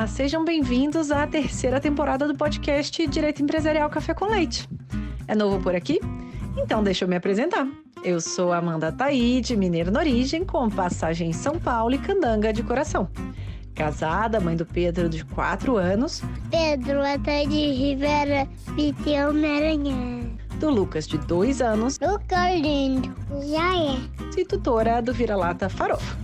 Olá, sejam bem-vindos à terceira temporada do podcast Direito Empresarial Café com Leite. É novo por aqui? Então deixa eu me apresentar. Eu sou Amanda Taide, mineira na origem, com passagem em São Paulo e candanga de coração. Casada, mãe do Pedro de 4 anos. Pedro Ataide Rivera Piteu Maranhão. Do Lucas de 2 anos. Lucas lindo, já é. E tutora do Vira-Lata Farofa.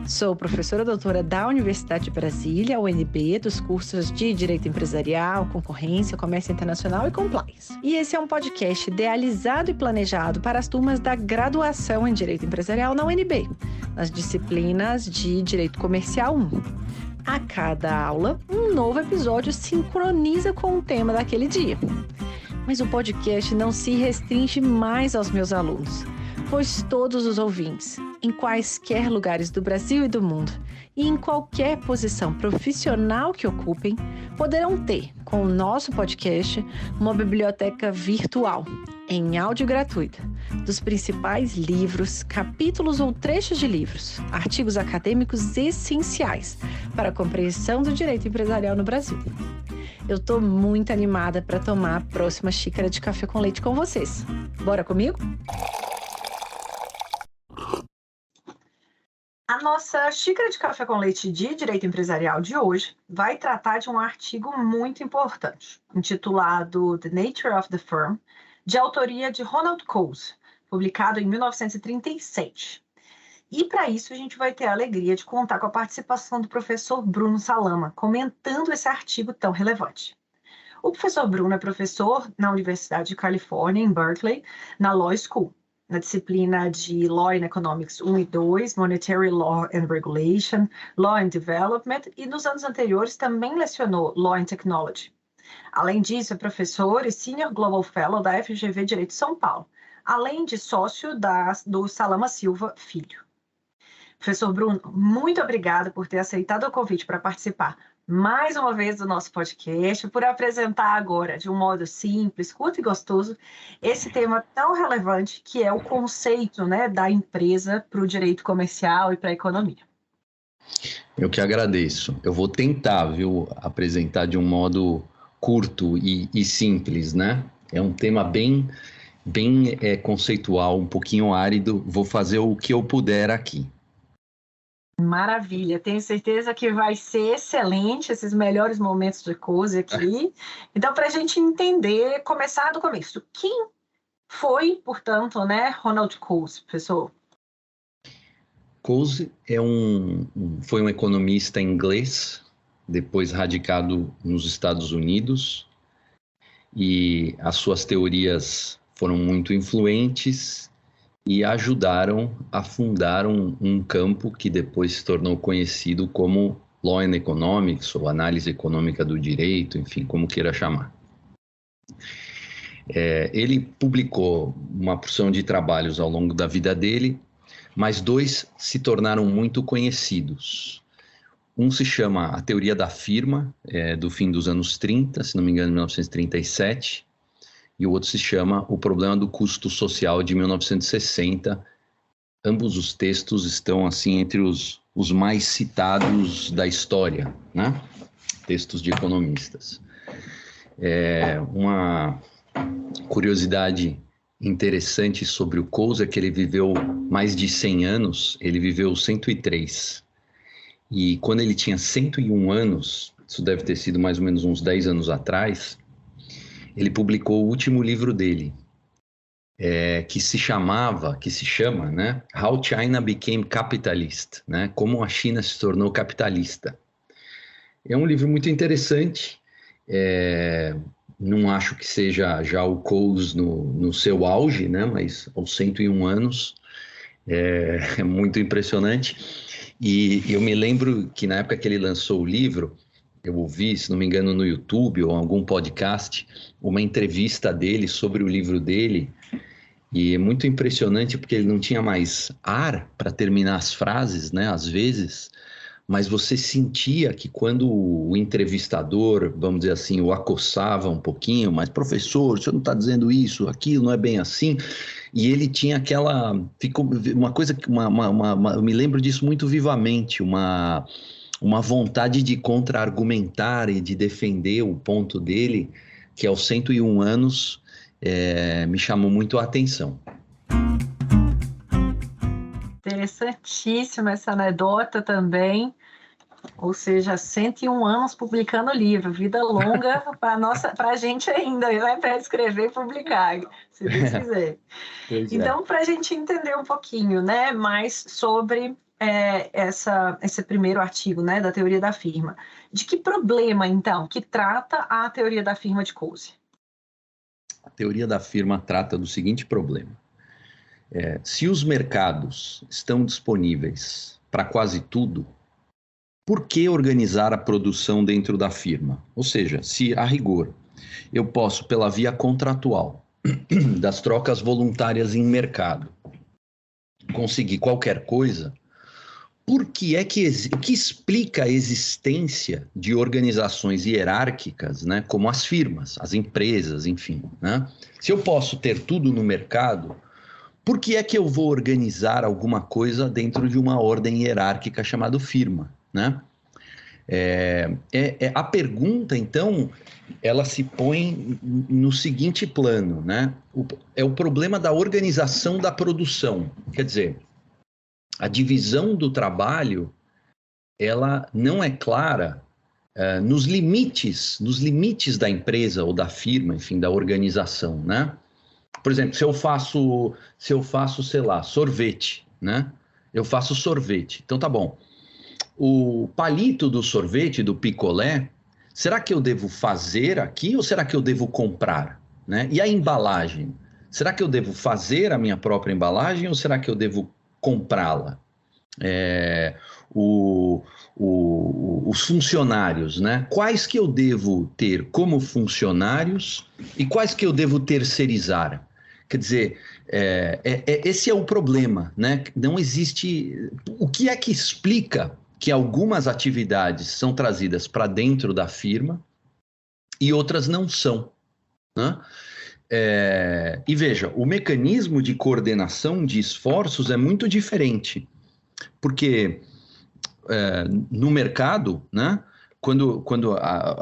Sou professora doutora da Universidade de Brasília, UNB, dos cursos de Direito Empresarial, Concorrência, Comércio Internacional e Compliance. E esse é um podcast idealizado e planejado para as turmas da graduação em Direito Empresarial na UNB, nas disciplinas de Direito Comercial 1. A cada aula, um novo episódio sincroniza com o tema daquele dia. Mas o podcast não se restringe mais aos meus alunos, pois todos os ouvintes, em quaisquer lugares do Brasil e do mundo, e em qualquer posição profissional que ocupem, poderão ter, com o nosso podcast, uma biblioteca virtual, em áudio gratuita, dos principais livros, capítulos ou trechos de livros, artigos acadêmicos essenciais para a compreensão do direito empresarial no Brasil. Eu estou muito animada para tomar a próxima xícara de café com leite com vocês. Bora comigo? A nossa xícara de café com leite de Direito Empresarial de hoje vai tratar de um artigo muito importante, intitulado The Nature of the Firm, de autoria de Ronald Coase, publicado em 1937. E para isso a gente vai ter a alegria de contar com a participação do professor Bruno Salama, comentando esse artigo tão relevante. O professor Bruno é professor na Universidade de Califórnia, em Berkeley, na Law School, na disciplina de Law and Economics 1 e 2, Monetary Law and Regulation, Law and Development, e nos anos anteriores também lecionou Law and Technology. Além disso, é professor e Senior Global Fellow da FGV Direito São Paulo, além de sócio do Salama Silva Filho. Professor Bruno, muito obrigada por ter aceitado o convite para participar mais uma vez do nosso podcast, por apresentar agora, de um modo simples, curto e gostoso, esse tema tão relevante que é o conceito, né, da empresa para o direito comercial e para a economia. Eu que agradeço. Eu vou tentar, apresentar de um modo curto e simples, né? É um tema bem conceitual, um pouquinho árido. Vou fazer o que eu puder aqui. Maravilha, tenho certeza que vai ser excelente esses melhores momentos de Coase aqui. Então, para a gente entender, começar do começo. Quem foi, portanto, né, Ronald Coase, professor? Coase foi um economista inglês, depois radicado nos Estados Unidos, e as suas teorias foram muito influentes e ajudaram a fundar um campo que depois se tornou conhecido como Law and Economics, ou análise econômica do direito, enfim, como queira chamar. Ele publicou uma porção de trabalhos ao longo da vida dele, mas 2 se tornaram muito conhecidos. Um se chama A Teoria da Firma, do fim dos anos 30, se não me engano, 1937, e o outro se chama O Problema do Custo Social, de 1960. Ambos os textos estão assim entre os mais citados da história, né? Textos de economistas. Uma curiosidade interessante sobre o Coase é que ele viveu mais de 100 anos, ele viveu 103. E quando ele tinha 101 anos, isso deve ter sido mais ou menos uns 10 anos atrás, ele publicou o último livro dele, que se chama, né, How China Became Capitalist, né, Como a China se tornou capitalista. É um livro muito interessante, não acho que seja já o Coase no seu auge, né, mas aos 101 anos, é muito impressionante. E eu me lembro que na época que ele lançou o livro, eu ouvi, se não me engano, no YouTube ou em algum podcast, uma entrevista dele sobre o livro dele, e é muito impressionante porque ele não tinha mais ar para terminar as frases, né, às vezes, mas você sentia que quando o entrevistador, vamos dizer assim, o acossava um pouquinho, mas professor, o senhor não está dizendo isso, aquilo, não é bem assim, E ele tinha aquela... Ficou uma coisa... eu me lembro disso muito vivamente, uma vontade de contra-argumentar e de defender o ponto dele, que aos 101 anos me chamou muito a atenção. Interessantíssima essa anedota também. Ou seja, 101 anos publicando livro, vida longa para a gente ainda, né? Para escrever e publicar, se Deus quiser. Então, para a gente entender um pouquinho, né, mais sobre esse primeiro artigo, né, da teoria da firma. De que problema, então, que trata a teoria da firma de Coase? A teoria da firma trata do seguinte problema. Se os mercados estão disponíveis para quase tudo, por que organizar a produção dentro da firma? Ou seja, se a rigor eu posso, pela via contratual, das trocas voluntárias em mercado, conseguir qualquer coisa, por que o que explica a existência de organizações hierárquicas, né, como as firmas, as empresas, enfim, né? Se eu posso ter tudo no mercado, por que é que eu vou organizar alguma coisa dentro de uma ordem hierárquica chamada firma, né? A pergunta, então, ela se põe no seguinte plano, né? É o problema da organização da produção. Quer dizer, a divisão do trabalho, ela não é clara nos limites da empresa ou da firma, enfim, da organização, né? Por exemplo, se eu faço, sei lá, sorvete, né? Eu faço sorvete. Então tá bom. O palito do sorvete, do picolé, será que eu devo fazer aqui ou será que eu devo comprar, né? E a embalagem? Será que eu devo fazer a minha própria embalagem ou será que eu devo comprá-la? Os funcionários, né? Quais que eu devo ter como funcionários e quais que eu devo terceirizar? Quer dizer, esse é o problema, né? Não existe... O que é que explica que algumas atividades são trazidas para dentro da firma e outras não são, né? E veja, o mecanismo de coordenação de esforços é muito diferente, porque no mercado, né, quando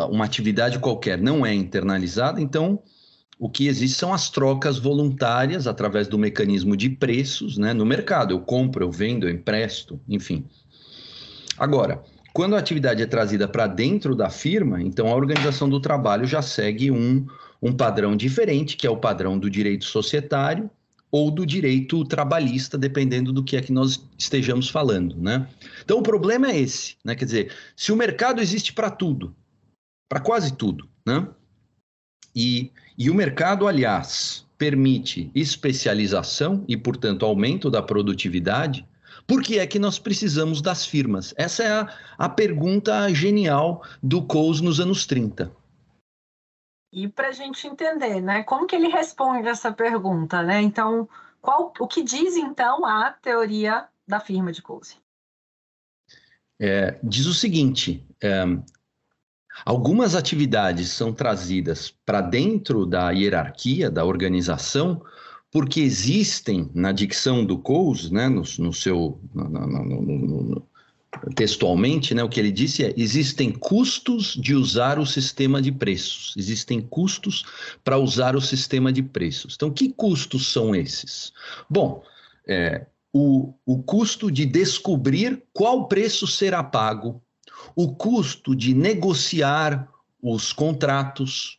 uma atividade qualquer não é internalizada, então o que existe são as trocas voluntárias através do mecanismo de preços, né, no mercado. Eu compro, eu vendo, eu empresto, enfim. Agora, quando a atividade é trazida para dentro da firma, então a organização do trabalho já segue um padrão diferente, que é o padrão do direito societário ou do direito trabalhista, dependendo do que é que nós estejamos falando, né? Então o problema é esse, né? Quer dizer, se o mercado existe para tudo, para quase tudo, né? E o mercado, aliás, permite especialização e, portanto, aumento da produtividade, por que é que nós precisamos das firmas? Essa é a pergunta genial do Coase nos anos 30. E para a gente entender, né, como que ele responde essa pergunta, né? Então, o que diz, então, a teoria da firma de Coase? Diz o seguinte, algumas atividades são trazidas para dentro da hierarquia, da organização, porque existem na dicção do Coase, né, textualmente, né, o que ele disse existem custos de usar o sistema de preços. Existem custos para usar o sistema de preços. Então, que custos são esses? Bom, o custo de descobrir qual preço será pago, o custo de negociar os contratos,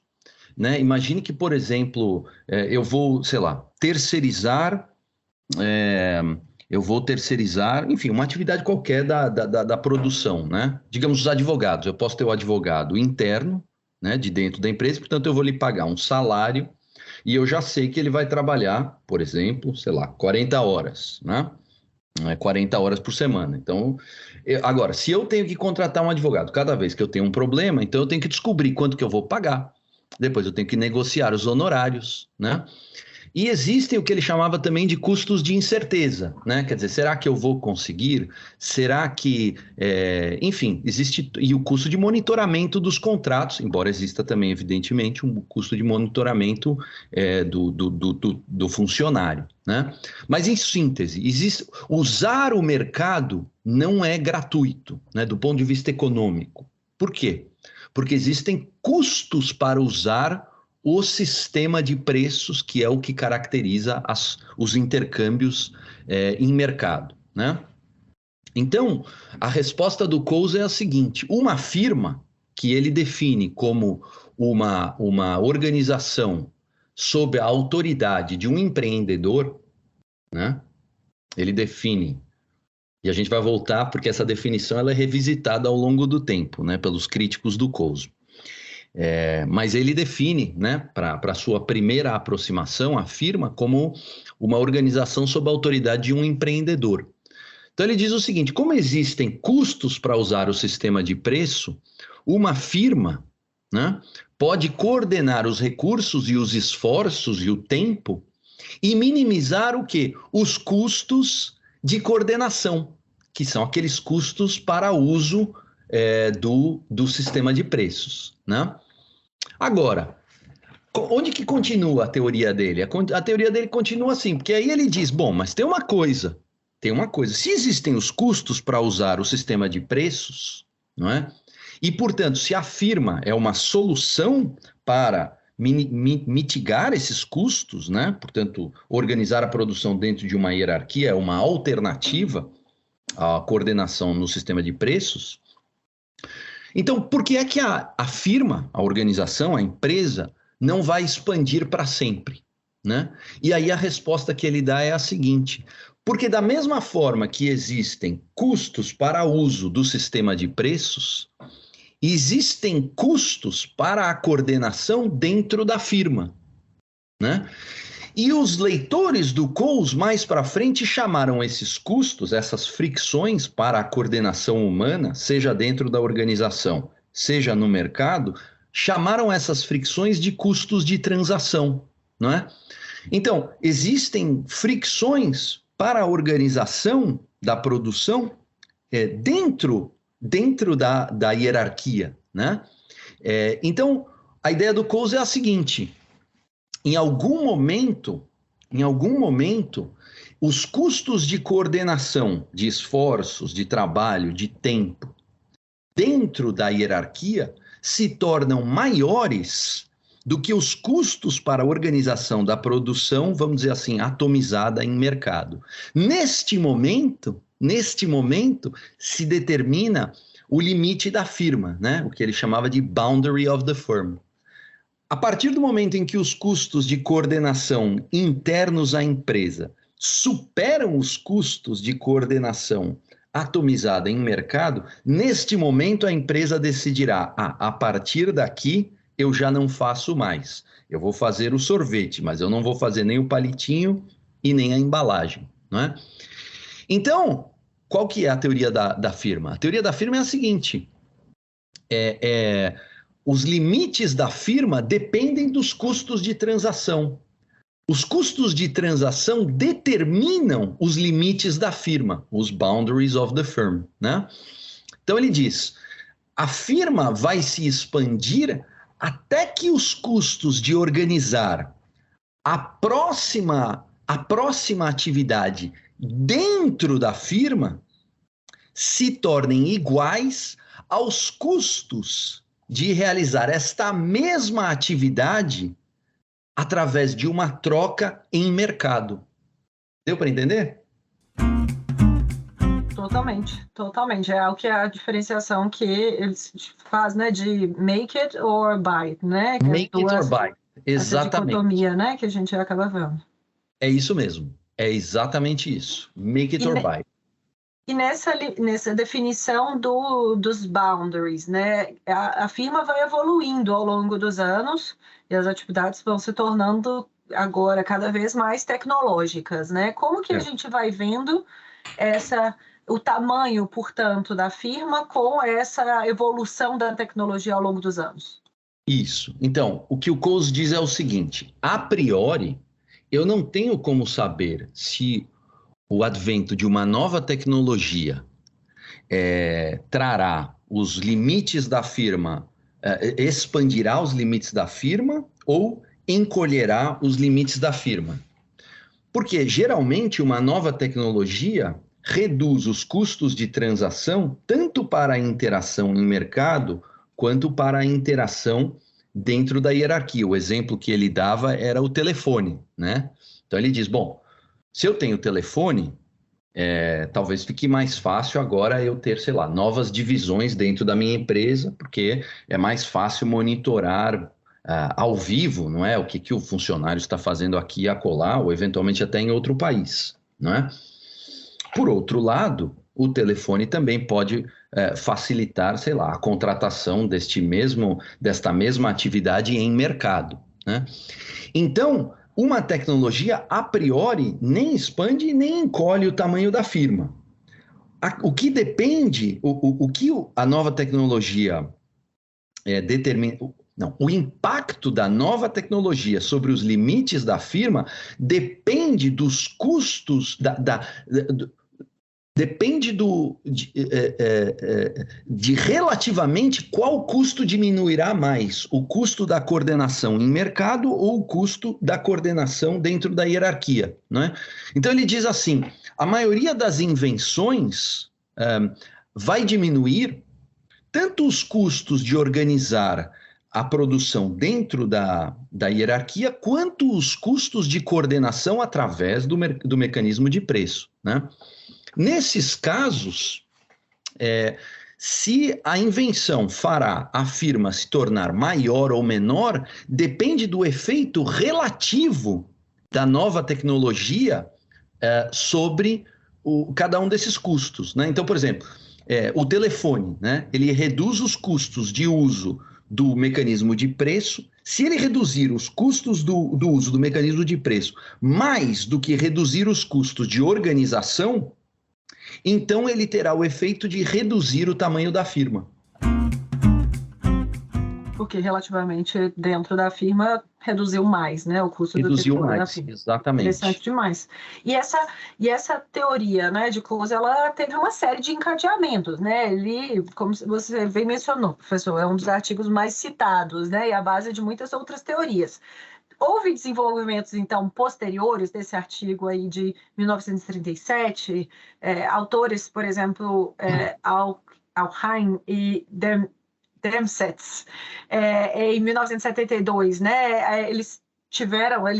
né? Imagine que, por exemplo, eu vou, sei lá, terceirizar... eu vou terceirizar, enfim, uma atividade qualquer da produção, né? Digamos, os advogados. Eu posso ter o advogado interno, né, de dentro da empresa, portanto, eu vou lhe pagar um salário e eu já sei que ele vai trabalhar, por exemplo, sei lá, 40 horas, né? 40 horas por semana. Então, agora, se eu tenho que contratar um advogado cada vez que eu tenho um problema, então eu tenho que descobrir quanto que eu vou pagar. Depois eu tenho que negociar os honorários, né? E existem o que ele chamava também de custos de incerteza, né? Quer dizer, será que eu vou conseguir? Será que... enfim, existe... E o custo de monitoramento dos contratos, embora exista também, evidentemente, um custo de monitoramento do funcionário, né? Mas, em síntese, usar o mercado não é gratuito, né? Do ponto de vista econômico. Por quê? Porque existem custos para usar o sistema de preços, que é o que caracteriza os intercâmbios em mercado, né? Então, a resposta do Coase é a seguinte: uma firma que ele define como uma organização sob a autoridade de um empreendedor, né? Ele define, e a gente vai voltar porque essa definição ela é revisitada ao longo do tempo, né, pelos críticos do Coase. Mas ele define, né, para a sua primeira aproximação, a firma como uma organização sob a autoridade de um empreendedor. Então ele diz o seguinte: como existem custos para usar o sistema de preço, uma firma, né, pode coordenar os recursos e os esforços e o tempo e minimizar o quê? Os custos de coordenação, que são aqueles custos para uso do sistema de preços, né? Agora, onde que continua a teoria dele? A teoria dele continua assim, porque aí ele diz, bom, mas tem uma coisa, se existem os custos para usar o sistema de preços, não é? E, portanto, se a firma é uma solução para mitigar esses custos, né? Portanto, organizar a produção dentro de uma hierarquia é uma alternativa à coordenação no sistema de preços. Então, por que é que a firma, a organização, a empresa, não vai expandir para sempre, né? E aí a resposta que ele dá é a seguinte: porque da mesma forma que existem custos para uso do sistema de preços, existem custos para a coordenação dentro da firma, né? E os leitores do Coase, mais para frente, chamaram esses custos, essas fricções para a coordenação humana, seja dentro da organização, seja no mercado, chamaram essas fricções de custos de transação, não é? Então, existem fricções para a organização da produção dentro da hierarquia, né? Então, a ideia do Coase é a seguinte: em algum momento, os custos de coordenação, de esforços, de trabalho, de tempo, dentro da hierarquia, se tornam maiores do que os custos para a organização da produção, vamos dizer assim, atomizada em mercado. Neste momento, se determina o limite da firma, né? O que ele chamava de boundary of the firm. A partir do momento em que os custos de coordenação internos à empresa superam os custos de coordenação atomizada em mercado, neste momento a empresa decidirá: a partir daqui eu já não faço mais. Eu vou fazer o sorvete, mas eu não vou fazer nem o palitinho e nem a embalagem, não é? Então, qual que é a teoria da firma? A teoria da firma é a seguinte: os limites da firma dependem dos custos de transação. Os custos de transação determinam os limites da firma, os boundaries of the firm, né? Então ele diz: a firma vai se expandir até que os custos de organizar a próxima atividade dentro da firma se tornem iguais aos custos de realizar esta mesma atividade através de uma troca em mercado. Deu para entender? Totalmente. É o que é a diferenciação que eles fazem, né, de make it or buy it, né? Que make it or buy. Exatamente. Essa dicotomia, né, que a gente acaba vendo. É isso mesmo. É exatamente isso. Make it or buy. E nessa definição dos boundaries, né, a firma vai evoluindo ao longo dos anos e as atividades vão se tornando agora cada vez mais tecnológicas, né? Como que a gente vai vendo o tamanho, portanto, da firma com essa evolução da tecnologia ao longo dos anos? Isso. Então, o que o Coase diz é o seguinte: a priori, eu não tenho como saber se o advento de uma nova tecnologia trará os limites da firma, expandirá os limites da firma ou encolherá os limites da firma. Porque, geralmente, uma nova tecnologia reduz os custos de transação tanto para a interação em mercado quanto para a interação dentro da hierarquia. O exemplo que ele dava era o telefone, né? Então, ele diz, bom, se eu tenho telefone, talvez fique mais fácil agora eu ter, sei lá, novas divisões dentro da minha empresa, porque é mais fácil monitorar ao vivo, não é? O que o funcionário está fazendo aqui e acolá, ou eventualmente até em outro país, não é? Por outro lado, o telefone também pode facilitar, sei lá, a contratação desta mesma atividade em mercado, né? Então, uma tecnologia, a priori, nem expande nem encolhe o tamanho da firma. O que depende, o que a nova tecnologia determina... Não, o impacto da nova tecnologia sobre os limites da firma depende dos custos, depende de relativamente qual custo diminuirá mais, o custo da coordenação em mercado ou o custo da coordenação dentro da hierarquia, né? Então ele diz assim, a maioria das invenções vai diminuir tanto os custos de organizar a produção dentro da hierarquia, quanto os custos de coordenação através do mecanismo de preço, né? Nesses casos, se a invenção fará a firma se tornar maior ou menor, depende do efeito relativo da nova tecnologia sobre cada um desses custos, né? Então, por exemplo, o telefone, né? Ele reduz os custos de uso do mecanismo de preço. Se ele reduzir os custos do uso do mecanismo de preço mais do que reduzir os custos de organização, então ele terá o efeito de reduzir o tamanho da firma. Porque relativamente dentro da firma reduziu mais, né? O custo reduziu do mais, exatamente. Interessante demais. E essa teoria, né, de Coase, ela teve uma série de encadeamentos, né? Ele, como você bem mencionou, professor, é um dos artigos mais citados, né? E a base de muitas outras teorias. Houve desenvolvimentos, então, posteriores desse artigo aí de 1937, autores, por exemplo, Alhain e Demsetz, em 1972, né? Eles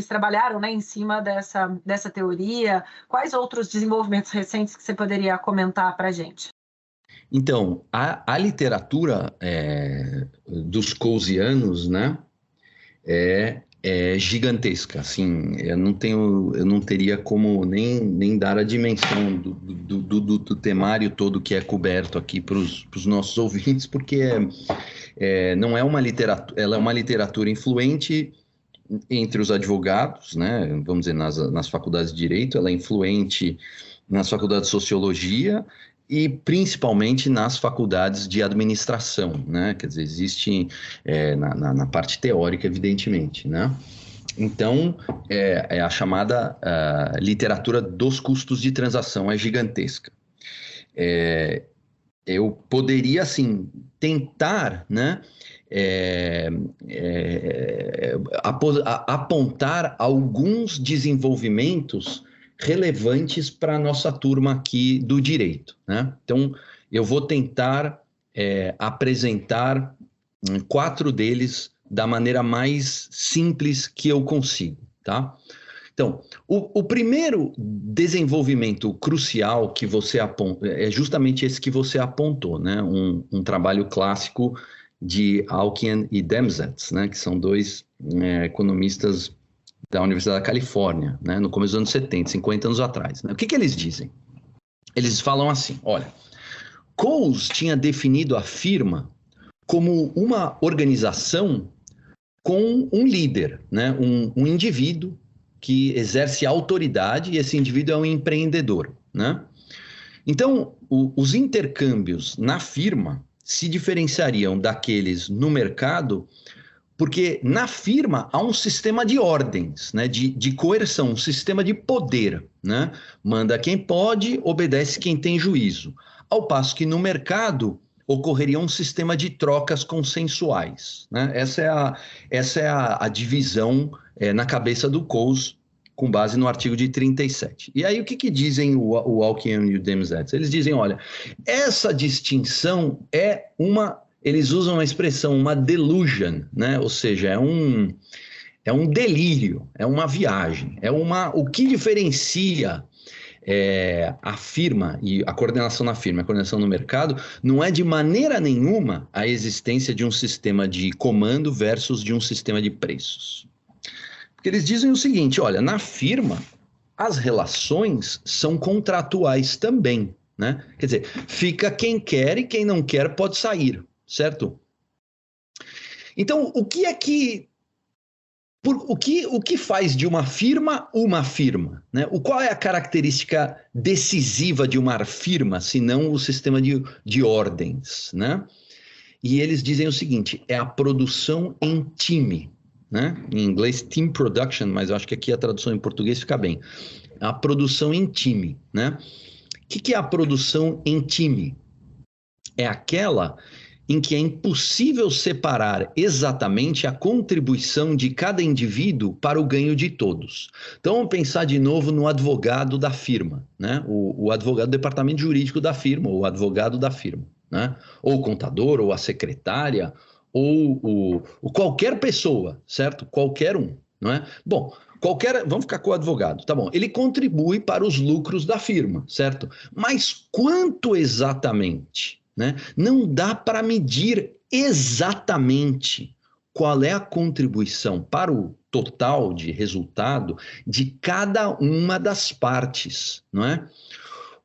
trabalharam, né, em cima dessa teoria. Quais outros desenvolvimentos recentes que você poderia comentar para a gente? Então, a literatura dos coasianos, né, é gigantesca, assim, eu não teria como nem dar a dimensão do temário todo que é coberto aqui para os nossos ouvintes, porque não é uma literatura, ela é uma literatura influente entre os advogados, né, vamos dizer, nas faculdades de Direito, ela é influente nas faculdades de Sociologia e principalmente nas faculdades de administração, né? Quer dizer, existe na parte teórica, evidentemente, né? Então, é a chamada literatura dos custos de transação, é gigantesca. Eu poderia, assim, tentar, né, apontar alguns desenvolvimentos relevantes para a nossa turma aqui do direito, né? Então, eu vou tentar apresentar 4 deles da maneira mais simples que eu consigo, tá? Então, o primeiro desenvolvimento crucial que você aponta é justamente esse que você apontou, né? Um trabalho clássico de Alhain e Demsetz, né? Que são 2 economistas da Universidade da Califórnia, né, no começo dos anos 70, 50 anos atrás, né? O que eles dizem? Eles falam assim, olha, Coase tinha definido a firma como uma organização com um líder, né, um indivíduo que exerce autoridade, e esse indivíduo é um empreendedor, né? Então, os intercâmbios na firma se diferenciariam daqueles no mercado Porque na firma há um sistema de ordens, né, de coerção, um sistema de poder, né? Manda quem pode, obedece quem tem juízo. Ao passo que no mercado ocorreria um sistema de trocas consensuais, né? Essa é a divisão na cabeça do Coase, com base no artigo de 37. E aí o que dizem o Alkin e o Demsetz? Eles dizem, olha, essa distinção eles usam a expressão, uma delusion, né? Ou seja, é um delírio, é uma viagem, o que diferencia a firma e a coordenação na firma, a coordenação no mercado, não é de maneira nenhuma a existência de um sistema de comando versus de um sistema de preços. Porque eles dizem o seguinte, olha, na firma as relações são contratuais também, né? Quer dizer, fica quem quer e quem não quer pode sair, certo? Então, o que faz de uma firma, né? Qual é a característica decisiva de uma firma, se não o sistema de ordens, né? E eles dizem o seguinte, é a produção em time, né? Em inglês, team production, mas eu acho que aqui a tradução em português fica bem. A produção em time, né? O que é a produção em time? É aquela em que é impossível separar exatamente a contribuição de cada indivíduo para o ganho de todos. Então, vamos pensar de novo no advogado da firma, né? O advogado do departamento jurídico da firma, ou o advogado da firma, né? Ou o contador, ou a secretária, ou qualquer pessoa, certo? Qualquer um, não é? Bom, vamos ficar com o advogado, tá bom? Ele contribui para os lucros da firma, certo? Mas quanto exatamente, né? Não dá para medir exatamente qual é a contribuição para o total de resultado de cada uma das partes, não é?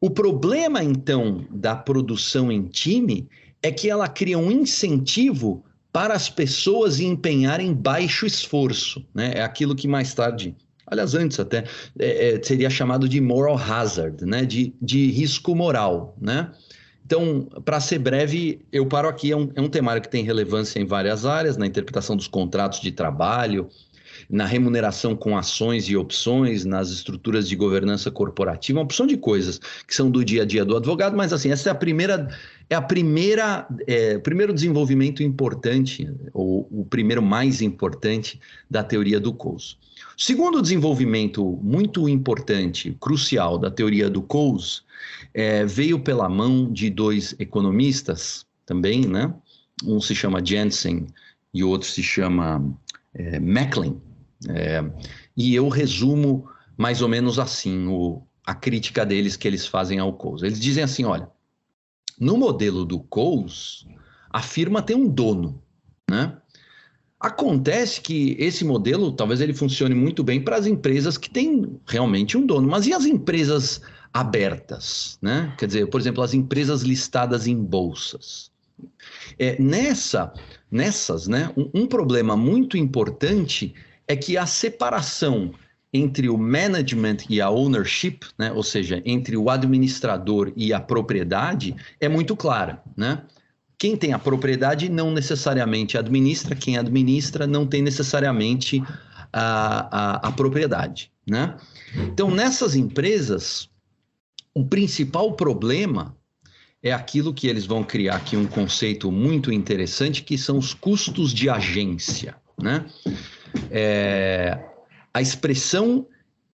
O problema, então, da produção em time é que ela cria um incentivo para as pessoas empenharem baixo esforço, né? É aquilo que mais tarde, aliás, antes até, seria chamado de moral hazard, né? De risco moral, né? Então, para ser breve, eu paro aqui, é um temário que tem relevância em várias áreas, na interpretação dos contratos de trabalho, na remuneração com ações e opções, nas estruturas de governança corporativa, uma opção de coisas que são do dia a dia do advogado, mas assim, essa é o primeiro desenvolvimento importante, ou o primeiro mais importante da teoria do Coase. O segundo desenvolvimento muito importante, crucial da teoria do Coase, veio pela mão de dois economistas também, né? Um se chama Jensen e o outro se chama Macklin. E eu resumo mais ou menos assim a crítica deles que eles fazem ao Coase. Eles dizem assim, olha, no modelo do Coase, a firma tem um dono, né? Acontece que esse modelo, talvez ele funcione muito bem para as empresas que têm realmente um dono, mas e as empresas abertas, né? Quer dizer, por exemplo, as empresas listadas em bolsas. Nessas, né, um problema muito importante é que a separação entre o management e a ownership, né, ou seja, entre o administrador e a propriedade, é muito clara, né? Quem tem a propriedade não necessariamente administra, quem administra não tem necessariamente a propriedade, né? Então, nessas empresas, o principal problema é aquilo que eles vão criar aqui um conceito muito interessante, que são os custos de agência, né? A expressão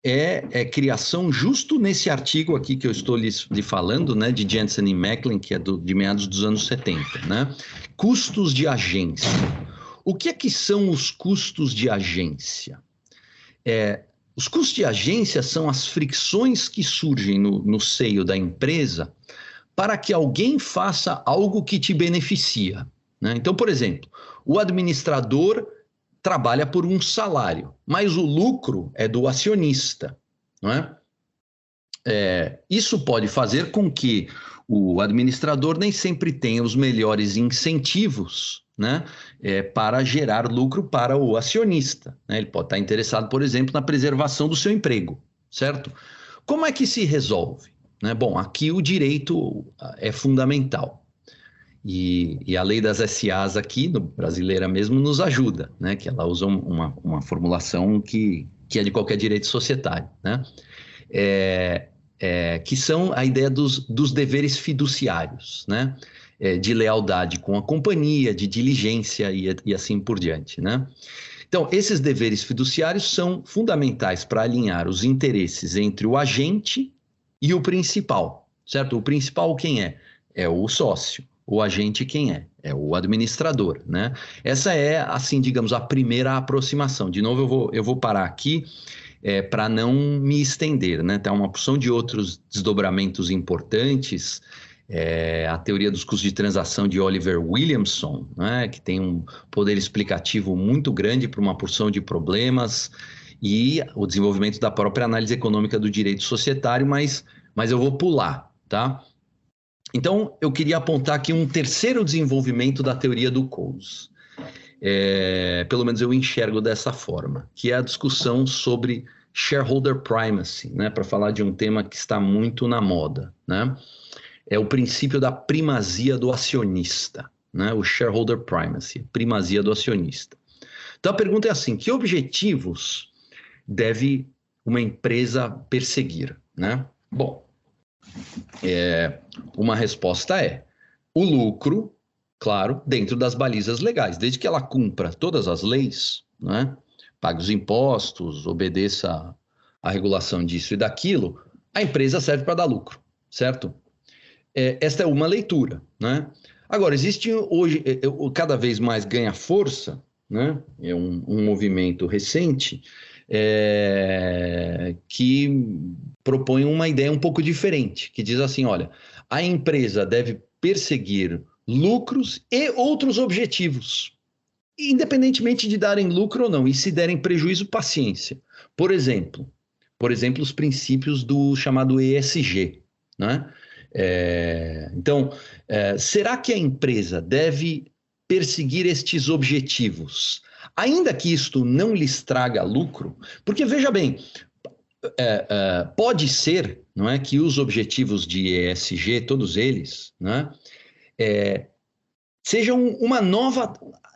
é criação justo nesse artigo aqui que eu estou lhe falando, né, de Jensen e Macklin, que é de meados dos anos 70, né? Custos de agência. O que é que são os custos de agência? Os custos de agência são as fricções que surgem no seio da empresa para que alguém faça algo que te beneficia, né? Então, por exemplo, o administrador trabalha por um salário, mas o lucro é do acionista, não é? Isso pode fazer com que o administrador nem sempre tenha os melhores incentivos, né, para gerar lucro para o acionista, né? Ele pode estar interessado, por exemplo, na preservação do seu emprego, certo? Como é que se resolve, né? Bom, aqui o direito é fundamental. E a lei das SAs aqui, no brasileira mesmo, nos ajuda, né? Que ela usa uma formulação que é de qualquer direito societário, né? Que são a ideia dos deveres fiduciários, né? De lealdade com a companhia, de diligência e assim por diante, né? Então, esses deveres fiduciários são fundamentais para alinhar os interesses entre o agente e o principal, certo? O principal quem é? É o sócio. O agente quem é? É o administrador, né? Essa é, assim, digamos, a primeira aproximação. De novo, eu vou parar aqui para não me estender, né? Tem uma porção de outros desdobramentos importantes, a teoria dos custos de transação de Oliver Williamson, né? Que tem um poder explicativo muito grande para uma porção de problemas, e o desenvolvimento da própria análise econômica do direito societário, mas eu vou pular, tá? Então, eu queria apontar aqui um terceiro desenvolvimento da teoria do Coase. Pelo menos eu enxergo dessa forma, que é a discussão sobre shareholder primacy, né? Para falar de um tema que está muito na moda, né? É o princípio da primazia do acionista, né? O shareholder primacy, primazia do acionista. Então, a pergunta é assim, que objetivos deve uma empresa perseguir, né? Bom, uma resposta é o lucro, claro, dentro das balizas legais, desde que ela cumpra todas as leis, né? Pague os impostos, obedeça à regulação disso e daquilo, a empresa serve para dar lucro, certo? Esta é uma leitura, né? Agora, existe hoje, cada vez mais ganha força, né? É um movimento recente que propõe uma ideia um pouco diferente, que diz assim, olha, a empresa deve perseguir lucros e outros objetivos, independentemente de darem lucro ou não, e se derem prejuízo, paciência. Por exemplo, os princípios do chamado ESG, né? Então, será que a empresa deve perseguir estes objetivos, ainda que isto não lhes traga lucro? Porque, veja bem, pode ser, não é, que os objetivos de ESG, todos eles, né, sejam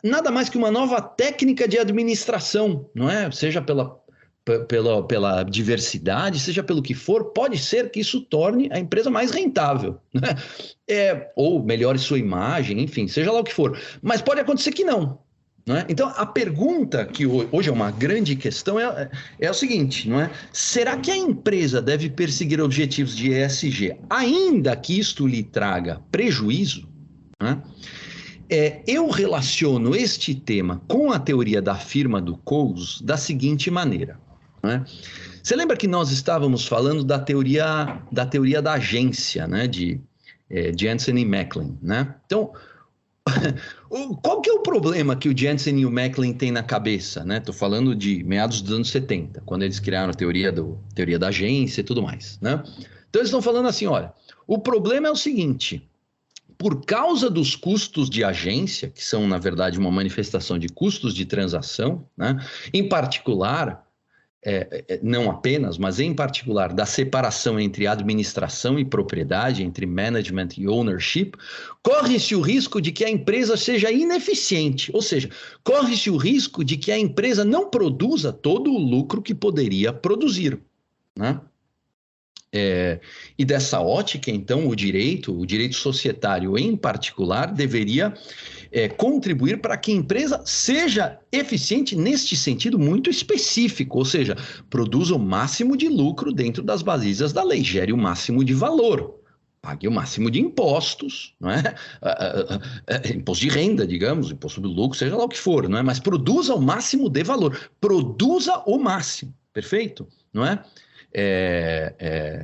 nada mais que uma nova técnica de administração, não é? Seja pela diversidade, seja pelo que for, pode ser que isso torne a empresa mais rentável, né? Ou melhore sua imagem, enfim, seja lá o que for. Mas pode acontecer que não, não é? Então, a pergunta que hoje é uma grande questão é o seguinte, não é? Será que a empresa deve perseguir objetivos de ESG, ainda que isto lhe traga prejuízo, né? Eu relaciono este tema com a teoria da firma do Coase da seguinte maneira, né? Você lembra que nós estávamos falando da teoria da agência, né? De Jensen e Macklin, né? Então, qual que é o problema que o Jensen e o Macklin têm na cabeça, né? Estou falando de meados dos anos 70, quando eles criaram a teoria da agência e tudo mais, né? Então, eles estão falando assim, olha, o problema é o seguinte: por causa dos custos de agência, que são, na verdade, uma manifestação de custos de transação, né? Em particular, não apenas, mas em particular, da separação entre administração e propriedade, entre management e ownership, corre-se o risco de que a empresa seja ineficiente, ou seja, corre-se o risco de que a empresa não produza todo o lucro que poderia produzir, né? E dessa ótica, então, o direito societário em particular, deveria contribuir para que a empresa seja eficiente neste sentido muito específico, ou seja, produza o máximo de lucro dentro das balizas da lei, gere o máximo de valor, pague o máximo de impostos, não é? Imposto de renda, digamos, imposto do lucro, seja lá o que for, não é? Mas produza o máximo de valor, produza o máximo, perfeito? Não é?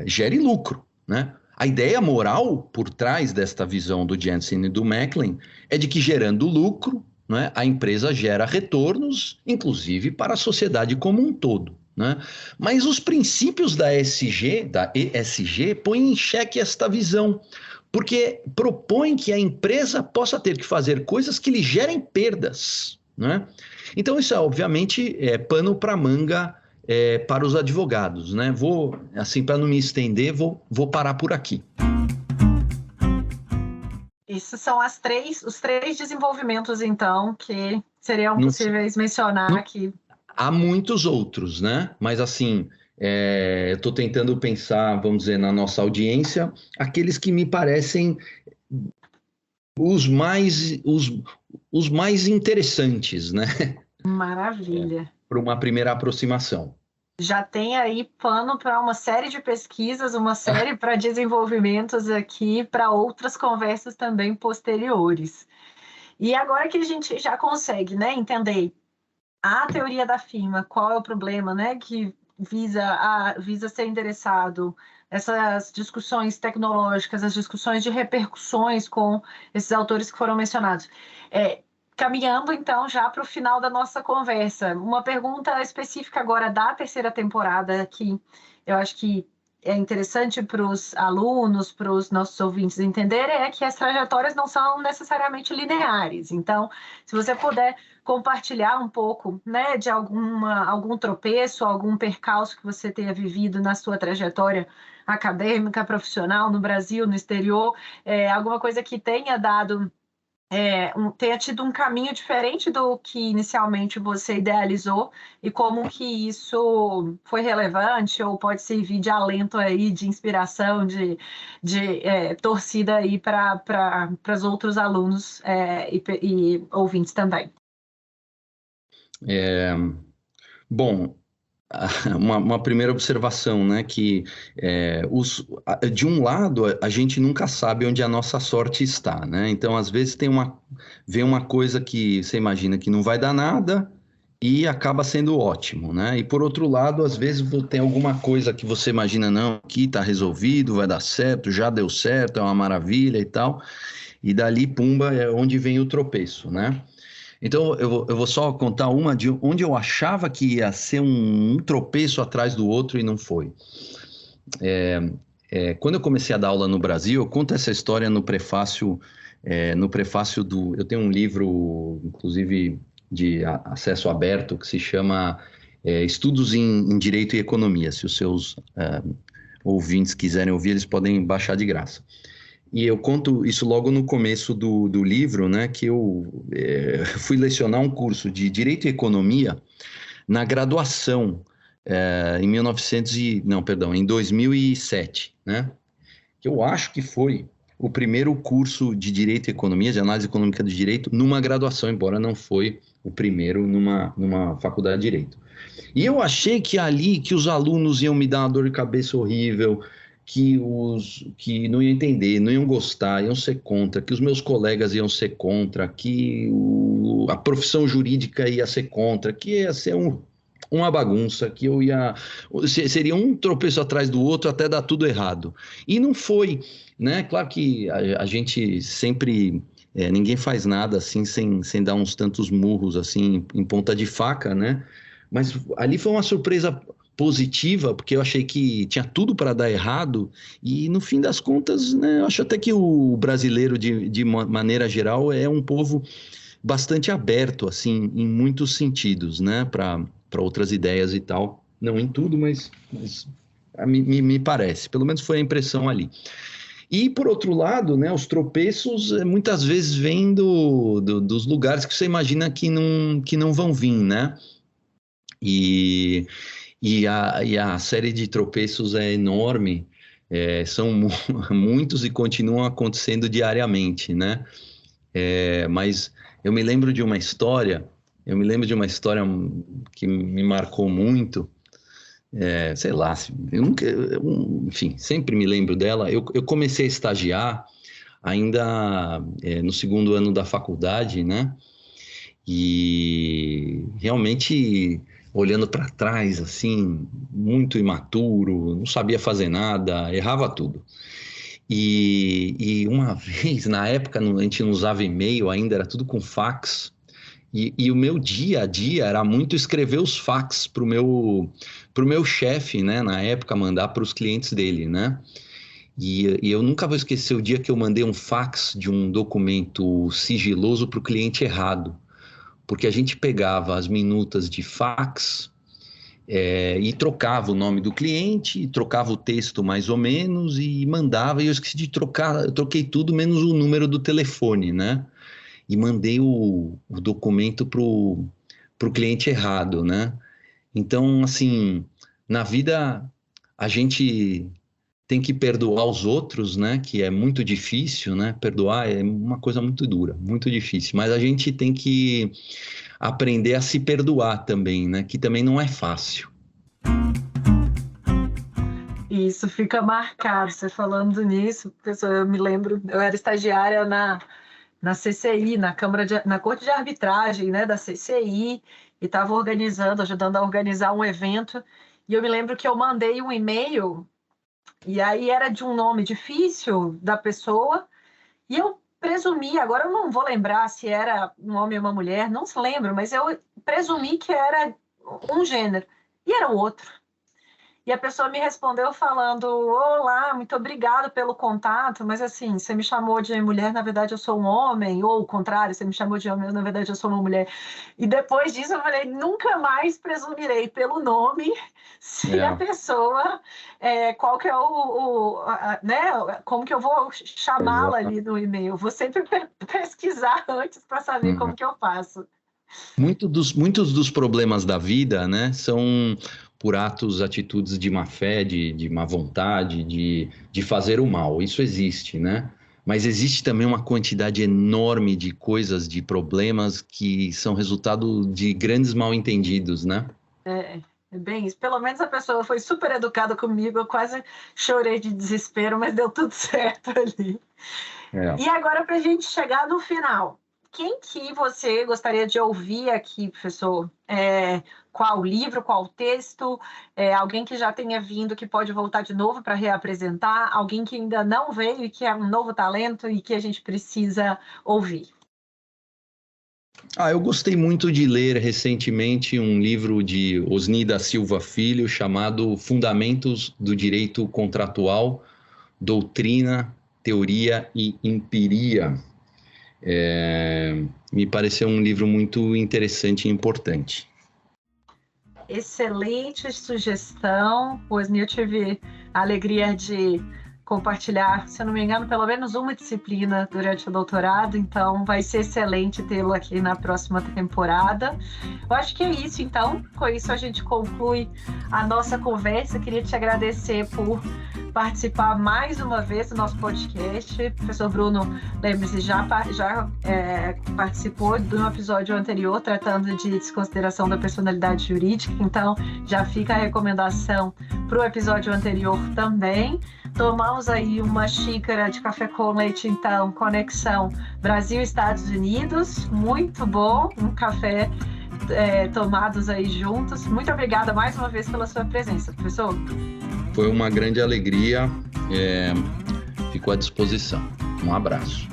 Gere lucro, né? A ideia moral por trás desta visão do Jensen e do Macklin é de que, gerando lucro, né, a empresa gera retornos, inclusive para a sociedade como um todo, né? Mas os princípios da ESG põem em xeque esta visão, porque propõem que a empresa possa ter que fazer coisas que lhe gerem perdas, né? Então isso obviamente é pano para manga para os advogados, né? Assim, para não me estender, vou parar por aqui. E esses são os três desenvolvimentos, então, que seriam possíveis mencionar aqui. Há muitos outros, né? Mas assim, eu estou tentando pensar, vamos dizer, na nossa audiência, aqueles que me parecem os mais interessantes, né? Maravilha. Para uma primeira aproximação. Já tem aí pano para uma série de pesquisas, uma série para desenvolvimentos aqui, para outras conversas também posteriores. E agora que a gente já consegue, né, entender a teoria da firma, qual é o problema, né, que visa ser endereçado, essas discussões tecnológicas, as discussões de repercussões com esses autores que foram mencionados. Caminhando, então, já para o final da nossa conversa. Uma pergunta específica agora da terceira temporada, que eu acho que é interessante para os alunos, para os nossos ouvintes entenderem, é que as trajetórias não são necessariamente lineares. Então, se você puder compartilhar um pouco, né, de algum tropeço, algum percalço que você tenha vivido na sua trajetória acadêmica, profissional, no Brasil, no exterior, alguma coisa que tenha dado... tenha tido um caminho diferente do que inicialmente você idealizou e como que isso foi relevante ou pode servir de alento aí, de inspiração, de torcida aí para os outros alunos e ouvintes também. Bom, uma primeira observação, né, que de um lado a gente nunca sabe onde a nossa sorte está, né? Então às vezes vem uma coisa que você imagina que não vai dar nada e acaba sendo ótimo, né? E por outro lado, às vezes tem alguma coisa que você imagina, não, aqui está resolvido, vai dar certo, já deu certo, é uma maravilha e tal, e dali, pumba, é onde vem o tropeço, né? Então, eu vou só contar uma de onde eu achava que ia ser um tropeço atrás do outro e não foi. Quando eu comecei a dar aula no Brasil, eu conto essa história no prefácio do... Eu tenho um livro, inclusive, de acesso aberto, que se chama Estudos em Direito e Economia. Se os seus ouvintes quiserem ouvir, eles podem baixar de graça. E eu conto isso logo no começo do livro, né, que eu fui lecionar um curso de Direito e Economia na graduação em 2007, né, que eu acho que foi o primeiro curso de Direito e Economia, de Análise Econômica do Direito, numa graduação, embora não foi o primeiro numa faculdade de Direito. E eu achei que ali, que os alunos iam me dar uma dor de cabeça horrível, que não iam entender, não iam gostar, iam ser contra, que os meus colegas iam ser contra, que a profissão jurídica ia ser contra, que ia ser uma bagunça, que seria um tropeço atrás do outro até dar tudo errado. E não foi, né? Claro que a gente sempre... ninguém faz nada assim sem dar uns tantos murros assim em ponta de faca, né? Mas ali foi uma surpresa positiva, porque eu achei que tinha tudo para dar errado, e no fim das contas, né, eu acho até que o brasileiro, de maneira geral, é um povo bastante aberto, assim, em muitos sentidos, né, para outras ideias e tal. Não em tudo, mas me parece, pelo menos foi a impressão ali. E, por outro lado, né, os tropeços muitas vezes vêm dos lugares que você imagina que não vão vir, né? E a série de tropeços é enorme, são muitos e continuam acontecendo diariamente, né? Mas eu me lembro de uma história que me marcou muito, sei lá, enfim, sempre me lembro dela. Eu comecei a estagiar ainda no segundo ano da faculdade, né? E realmente... olhando para trás, assim, muito imaturo, não sabia fazer nada, errava tudo. E uma vez, na época, a gente não usava e-mail ainda, era tudo com fax, e o meu dia a dia era muito escrever os fax pro meu chefe, né, na época, mandar para os clientes dele, né? E eu nunca vou esquecer o dia que eu mandei um fax de um documento sigiloso para o cliente errado. Porque a gente pegava as minutas de fax e trocava o nome do cliente, trocava o texto mais ou menos e mandava, e eu esqueci de trocar, eu troquei tudo menos o número do telefone, né? E mandei o documento pro cliente errado, né? Então, assim, na vida a gente tem que perdoar os outros, né? Que é muito difícil, né? Perdoar é uma coisa muito dura, muito difícil. Mas a gente tem que aprender a se perdoar também, né? Que também não é fácil. Isso fica marcado. Você falando nisso, pessoal, eu me lembro, eu era estagiária na CCI, na Corte de Arbitragem, né, da CCI, e estava ajudando a organizar um evento. E eu me lembro que eu mandei um e-mail, e aí era de um nome difícil da pessoa, e eu presumi, agora eu não vou lembrar se era um homem ou uma mulher, não se lembro, mas eu presumi que era um gênero, e era outro. E a pessoa me respondeu falando: olá, muito obrigado pelo contato, mas assim, você me chamou de mulher, na verdade eu sou um homem, ou o contrário, você me chamou de homem, na verdade eu sou uma mulher. E depois disso eu falei: nunca mais presumirei pelo nome se a pessoa, qual que é né, como que eu vou chamá-la ali no e-mail. Vou sempre pesquisar antes para saber como que eu faço. Muitos dos problemas da vida, né, são por atitudes de má fé, de má vontade, de fazer o mal. Isso existe, né? Mas existe também uma quantidade enorme de coisas, de problemas que são resultado de grandes mal-entendidos, né? É bem isso. Pelo menos a pessoa foi super educada comigo, eu quase chorei de desespero, mas deu tudo certo ali. E agora, para a gente chegar no final, quem que você gostaria de ouvir aqui, professor? Qual livro, qual texto? Alguém que já tenha vindo, que pode voltar de novo para reapresentar? Alguém que ainda não veio e que é um novo talento e que a gente precisa ouvir? Eu gostei muito de ler recentemente um livro de Osni da Silva Filho chamado Fundamentos do Direito Contratual, Doutrina, Teoria e Empiria. Me pareceu um livro muito interessante e importante. Excelente sugestão. Osni, eu tive a alegria de compartilhar, se eu não me engano, pelo menos uma disciplina durante o doutorado, então vai ser excelente tê-lo aqui na próxima temporada. Eu acho que é isso, então. Com isso a gente conclui a nossa conversa. Queria te agradecer por participar mais uma vez do nosso podcast. O professor Bruno, lembre-se, já participou de um episódio anterior tratando de desconsideração da personalidade jurídica, então já fica a recomendação para o episódio anterior também. Tomamos aí uma xícara de café com leite, então, conexão Brasil e Estados Unidos, muito bom, um café tomados aí juntos. Muito obrigada mais uma vez pela sua presença, professor. Foi uma grande alegria, fico à disposição. Um abraço.